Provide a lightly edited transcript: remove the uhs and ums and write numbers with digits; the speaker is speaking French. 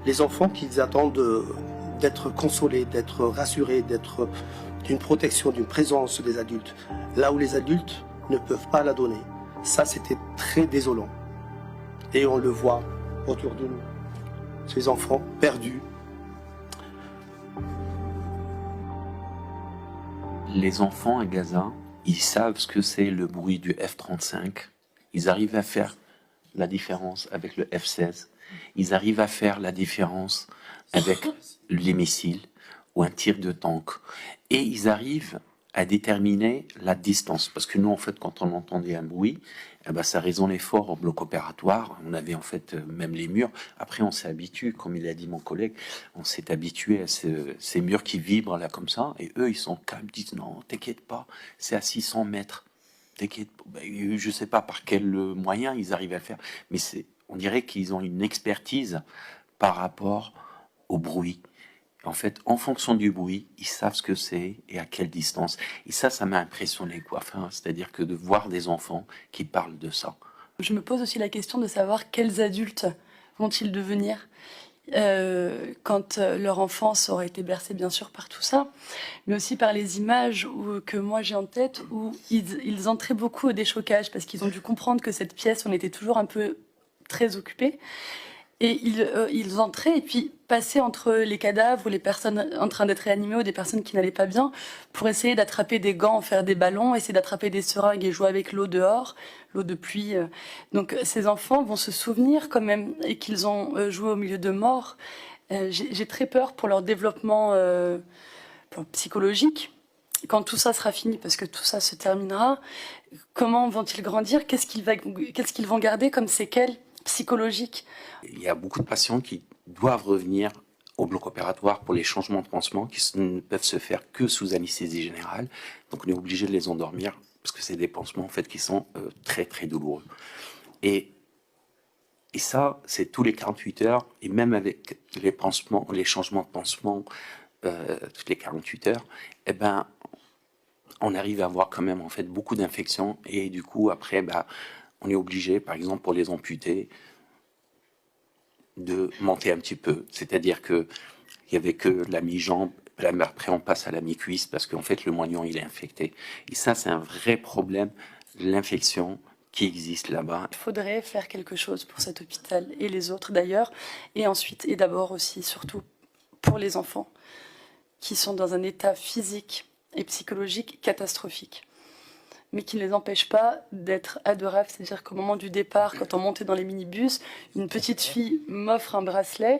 Les enfants qu'ils attendent d'être consolés, d'être rassurés, d'être d'une protection, d'une présence des adultes, là où les adultes ne peuvent pas la donner. Ça, c'était très désolant. Et on le voit autour de nous. Ces enfants perdus. Les enfants à Gaza, ils savent ce que c'est le bruit du F-35. Ils arrivent à faire la différence avec le F-16. Ils arrivent à faire la différence avec les missiles ou un tir de tank. Et ils arrivent à déterminer la distance. Parce que nous, en fait, quand on entendait un bruit, eh ben, ça résonnait fort au bloc opératoire. On avait en fait même les murs. Après, on s'est habitué, comme il a dit mon collègue, on s'est habitué à ces murs qui vibrent là comme ça. Et eux, ils sont calmes, ils disent non, t'inquiète pas, c'est à 600 mètres. T'inquiète pas. Ben, je sais pas par quel moyen ils arrivent à le faire, mais on dirait qu'ils ont une expertise par rapport au bruit. En fait, en fonction du bruit, ils savent ce que c'est et à quelle distance. Et ça m'a impressionné, quoi. Enfin, c'est-à-dire que de voir des enfants qui parlent de ça. Je me pose aussi la question de savoir quels adultes vont-ils devenir quand leur enfance aura été bercée bien sûr par tout ça, mais aussi par les images que moi j'ai en tête où ils entraient beaucoup au déchocage parce qu'ils ont dû comprendre que cette pièce, on était toujours un peu très occupés. Et ils entraient et puis passaient entre les cadavres ou les personnes en train d'être réanimées ou des personnes qui n'allaient pas bien pour essayer d'attraper des gants, en faire des ballons, essayer d'attraper des seringues et jouer avec l'eau dehors, l'eau de pluie. Donc ces enfants vont se souvenir quand même et qu'ils ont joué au milieu de morts. J'ai très peur pour leur développement psychologique. Quand tout ça sera fini, parce que tout ça se terminera, comment vont-ils grandir? Qu'est-ce qu'ils vont garder comme séquelles psychologiques? Il y a beaucoup de patients qui doivent revenir au bloc opératoire pour les changements de pansement qui ne peuvent se faire que sous anesthésie générale. Donc on est obligé de les endormir parce que c'est des pansements en fait qui sont très très douloureux. Et ça, c'est tous les 48 heures, et même avec les pansements, les changements de pansement toutes les 48 heures, eh ben, on arrive à avoir quand même en fait beaucoup d'infections et du coup après, on est obligé, par exemple pour les amputés, de monter un petit peu. C'est-à-dire que il y avait que la mi-jambe, après on passe à la mi-cuisse parce qu'en fait le moignon il est infecté. Et ça c'est un vrai problème, l'infection qui existe là-bas. Il faudrait faire quelque chose pour cet hôpital et les autres d'ailleurs, et ensuite et d'abord aussi surtout pour les enfants qui sont dans un état physique et psychologique catastrophique, mais qui ne les empêche pas d'être adorables. C'est-à-dire qu'au moment du départ, quand on montait dans les minibus, une petite fille m'offre un bracelet